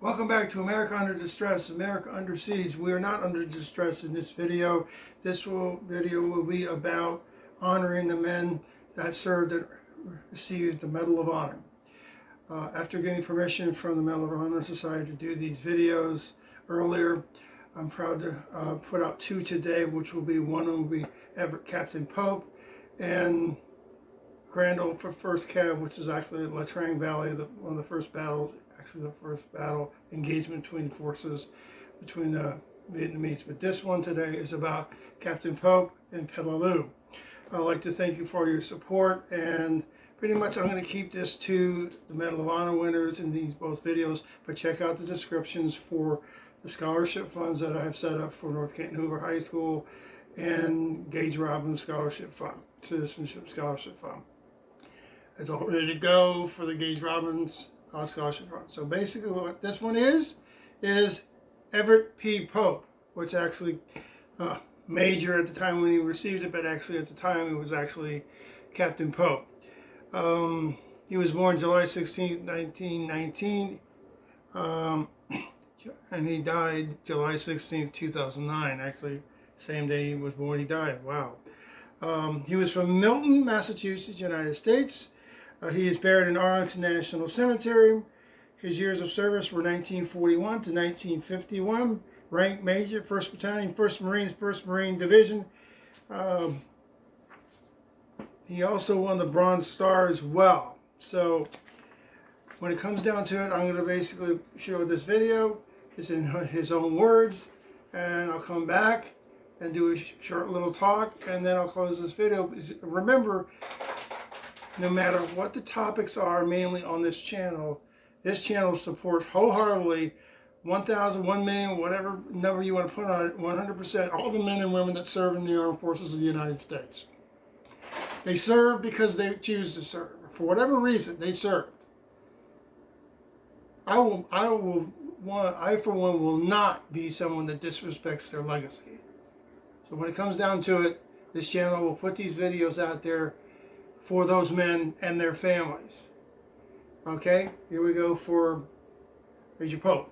Welcome back to America Under Distress, America Under Siege. We are not under distress in this video. This video will be about honoring the men that served and received the Medal of Honor. After getting permission from the Medal of Honor Society to do these videos earlier, I'm proud to put out two today, which will be one will be Everett Captain Pope and Grand Old for First Cav, which is actually La Trang Valley, one of the first battles, actually the first battle engagement between forces between the Vietnamese. But this one today is about Captain Pope and Peleliu. I'd like to thank you for your support, and pretty much I'm going to keep this to the Medal of Honor winners in these both videos, but check out the descriptions for the scholarship funds that I have set up for North Canton Hoover High School and Gaige Robbins Scholarship Fund, Citizenship Scholarship Fund. It's all ready to go for the Gaige Robbins Scholarship Fund. So basically what this one is Everett P. Pope, which actually Major at the time when he received it, but actually at the time it was actually Captain Pope. He was born July 16, 1919, and he died July 16, 2009. Actually, same day he was born, he died. Wow. He was from Milton, Massachusetts, United States. He is buried in Arlington National Cemetery. His years of service were 1941 to 1951. Rank Major, 1st Battalion, 1st Marines, 1st Marine Division. He also won the Bronze Star as well. So when it comes down to it, I'm going to basically show this video. It's in his own words, and I'll come back and do a short little talk, and then I'll close this video. Remember, no matter what the topics are, mainly on this channel supports wholeheartedly 1,000, 1 million, whatever number you want to put on it, 100%, all the men and women that serve in the armed forces of the United States. They serve because they choose to serve. For whatever reason, they served. I for one will not be someone that disrespects their legacy. So when it comes down to it, this channel will put these videos out there for those men and their families. Okay, here we go for Major Pope.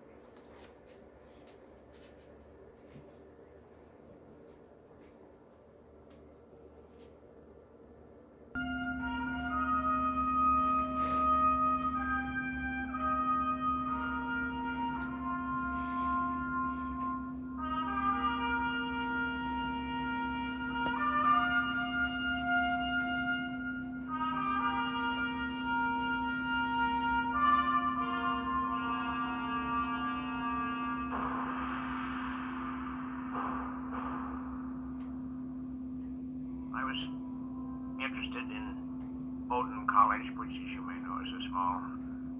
I was interested in Bowdoin College, which, as you may know, is a small,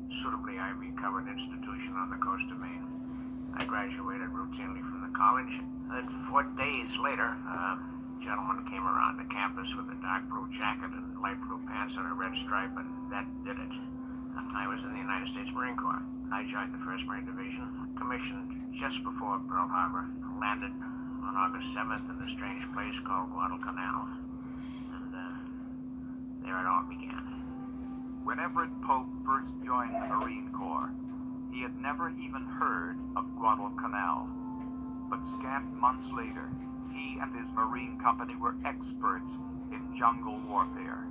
suitably ivy-covered institution on the coast of Maine. I graduated routinely from the college, and 4 days later, a gentleman came around the campus with a dark blue jacket and light blue pants and a red stripe, and that did it. I was in the United States Marine Corps. I joined the 1st Marine Division, commissioned just before Pearl Harbor, landed on August 7th in a strange place called Guadalcanal. There it all began. When Everett Pope first joined the Marine Corps, he had never even heard of Guadalcanal. But scant months later, he and his Marine company were experts in jungle warfare.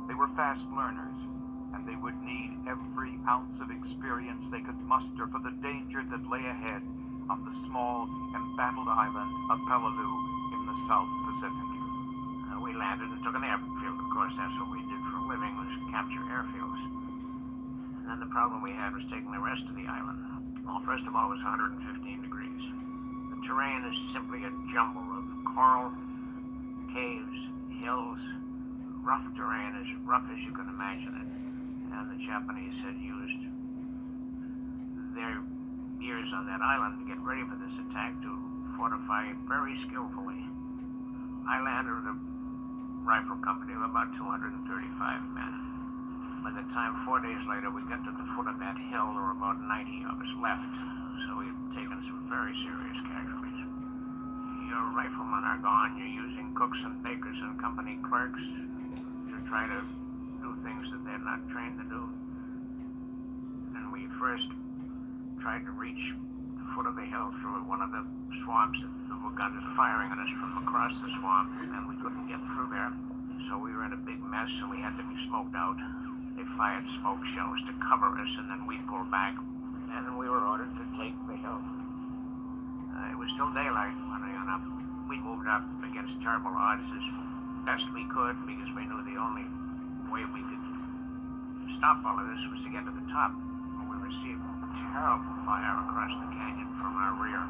They were fast learners, and they would need every ounce of experience they could muster for the danger that lay ahead on the small, embattled island of Peleliu in the South Pacific. We landed and took an airfield. Of course, that's what we did for a living, was capture airfields. And then the problem we had was taking the rest of the island. Well, first of all, it was 115 degrees. The terrain is simply a jumble of coral, caves, hills, rough terrain, as rough as you can imagine it. And the Japanese had used their years on that island to get ready for this attack to fortify very skillfully. I landed with a rifle company of about 235 men. By the time 4 days later we got to the foot of that hill, there were about 90 of us left, so we'd taken some very serious casualties. Your riflemen are gone. You're using cooks and bakers and company clerks to try to do things that they're not trained to do. And we first tried to reach the foot of the hill through one of the swamps. There were guns firing at us from across the swamp, and we couldn't get through there. So we were in a big mess, and we had to be smoked out. They fired smoke shells to cover us, and then we pulled back, and then we were ordered to take the hill. It was still daylight when I went up. We moved up against terrible odds as best we could, because we knew the only way we could stop all of this was to get to the top. We received terrible fire across the canyon from our rear,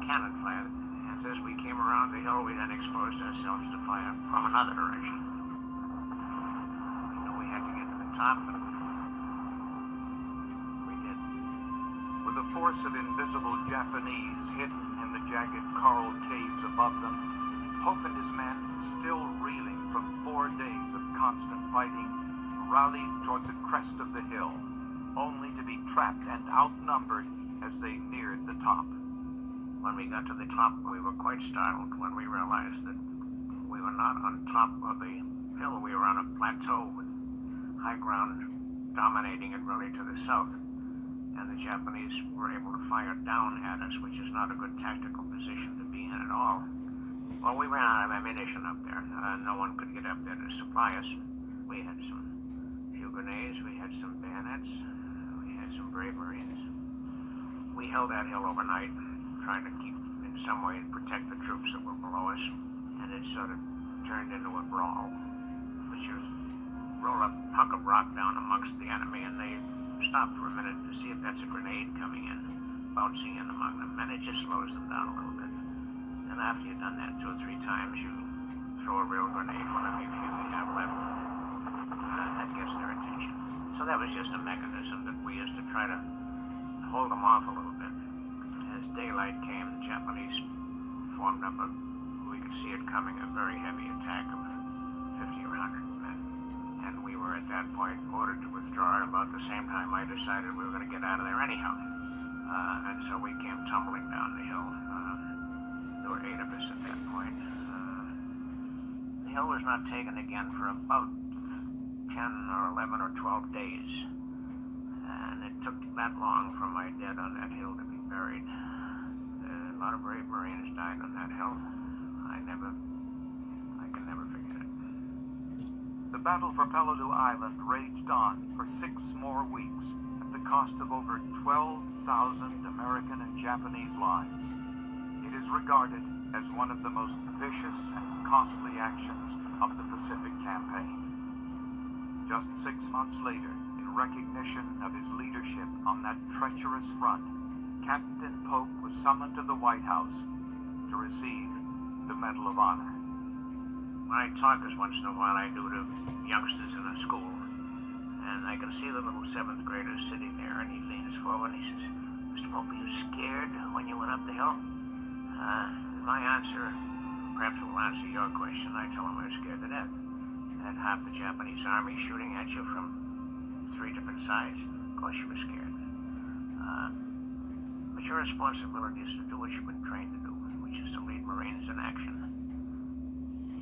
cannon fire. And as we came around the hill, we then exposed ourselves to fire from another direction. We knew we had to get to the top, but we did. With a force of invisible Japanese hidden in the jagged coral caves above them, Pope and his men, still reeling from 4 days of constant fighting, rallied toward the crest of the hill, only to be trapped and outnumbered as they neared the top. When we got to the top, we were quite startled when we realized that we were not on top of the hill. We were on a plateau with high ground dominating it really to the south. And the Japanese were able to fire down at us, which is not a good tactical position to be in at all. Well, we ran out of ammunition up there. No one could get up there to supply us. We had few grenades, we had some bayonets, we had some brave Marines. We held that hill overnight, trying to keep, in some way, protect the troops that were below us, and it sort of turned into a brawl, which was roll a hunk of rock down amongst the enemy, and they stopped for a minute to see if that's a grenade coming in, bouncing in among them, and it just slows them down a little bit. And after you've done that 2 or 3 times, you throw a real grenade, one of the few you have left, that gets their attention. So that was just a mechanism that we used to try to hold them off a little bit. As daylight came, the Japanese formed up we could see it coming, a very heavy attack of 50 or 100 men. And we were at that point ordered to withdraw. At about the same time, I decided we were going to get out of there anyhow. And so we came tumbling down the hill. There were 8 of us at that point. The hill was not taken again for about 10 or 11 or 12 days. And it took that long for my dead on that hill to be buried. A lot of brave Marines died on that hill. I can never forget it. The battle for Peleliu Island raged on for 6 more weeks at the cost of over 12,000 American and Japanese lives. It is regarded as one of the most vicious and costly actions of the Pacific Campaign. Just 6 months later, in recognition of his leadership on that treacherous front, Captain Pope was summoned to the White House to receive the Medal of Honor. I talk as once in a while I do to youngsters in a school, and I can see the little 7th grader sitting there, and he leans forward and he says, "Mr. Pope, were you scared when you went up the hill?" My answer, perhaps will answer your question. I tell him I was scared to death. And half the Japanese army shooting at you from 3 different sides. Of course you were scared. But your responsibility is to do what you've been trained to do, which is to lead Marines in action.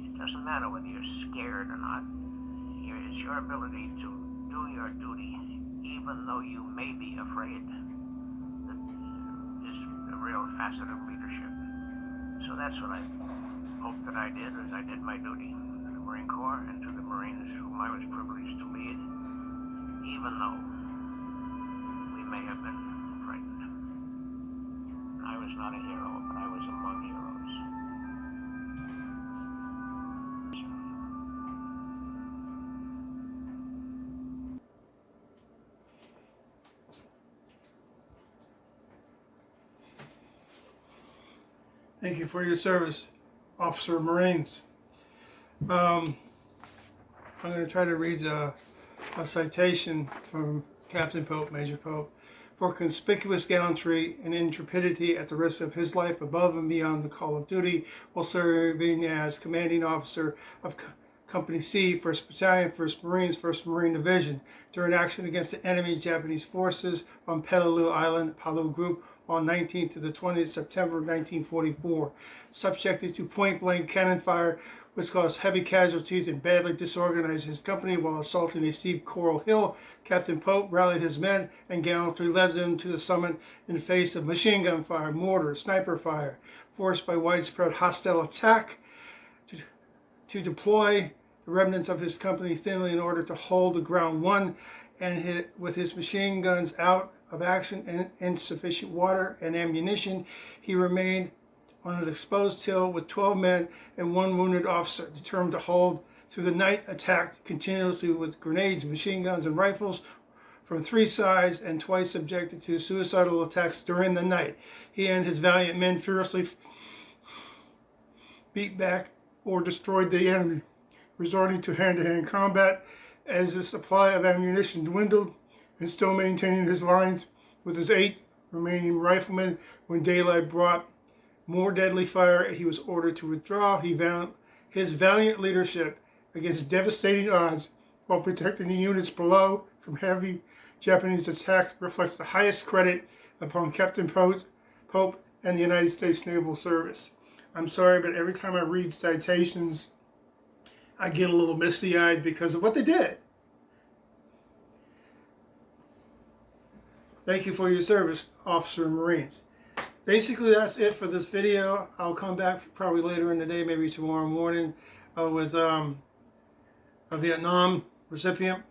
It doesn't matter whether you're scared or not. It's your ability to do your duty, even though you may be afraid, that is a real facet of leadership. So that's what I hoped that I did, was I did my duty to the Marine Corps and to the Marines whom I was privileged to lead, even though we may have been frightened. I was not a hero, but I was among heroes. Thank you for your service, Officer of Marines. I'm going to try to read a citation from Captain Pope, Major Pope. For conspicuous gallantry and intrepidity at the risk of his life above and beyond the call of duty, while serving as commanding officer of Company C, 1st Battalion, 1st Marines, 1st Marine Division, during action against the enemy Japanese forces on Peleliu Island, Palau Group, on 19th to the 20th September 1944, subjected to point-blank cannon fire which caused heavy casualties and badly disorganized his company while assaulting a steep coral hill. Captain Pope rallied his men and gallantly led them to the summit in the face of machine gun fire, mortar, sniper fire, forced by widespread hostile attack to deploy the remnants of his company thinly in order to hold the ground won, and with his machine guns out of action and insufficient water and ammunition, he remained on an exposed hill with 12 men and 1 wounded officer, determined to hold through the night, attacked continuously with grenades, machine guns, and rifles from 3 sides, and twice subjected to suicidal attacks during the night. He and his valiant men fiercely beat back or destroyed the enemy, resorting to hand-to-hand combat as the supply of ammunition dwindled, and still maintaining his lines with his 8 remaining riflemen. When daylight brought more deadly fire, he was ordered to withdraw. His valiant leadership against devastating odds while protecting the units below from heavy Japanese attack reflects the highest credit upon Captain Pope and the United States Naval Service. I'm sorry, but every time I read citations, I get a little misty-eyed because of what they did. Thank you for your service, Officer and Marines. Basically, that's it for this video. I'll come back probably later in the day, maybe tomorrow morning, with a Vietnam recipient.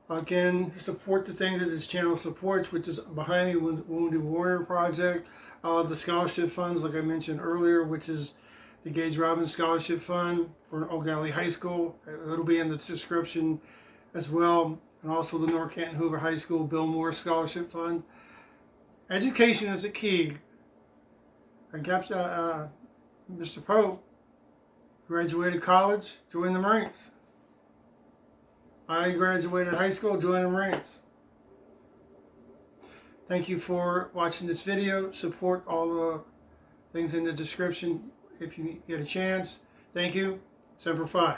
Again, support the things that this channel supports, which is Behind Me Wounded Warrior Project. The scholarship funds, like I mentioned earlier, which is the Gaige Robbins Scholarship Fund for Eau Gallie High School. It'll be in the description as well. And also the North Canton Hoover High School Bill Moore Scholarship Fund. Education is a key. And Mr. Pope graduated college, joined the Marines. I graduated high school, joined the Marines. Thank you for watching this video. Support all the things in the description if you get a chance. Thank you. Semper Fi.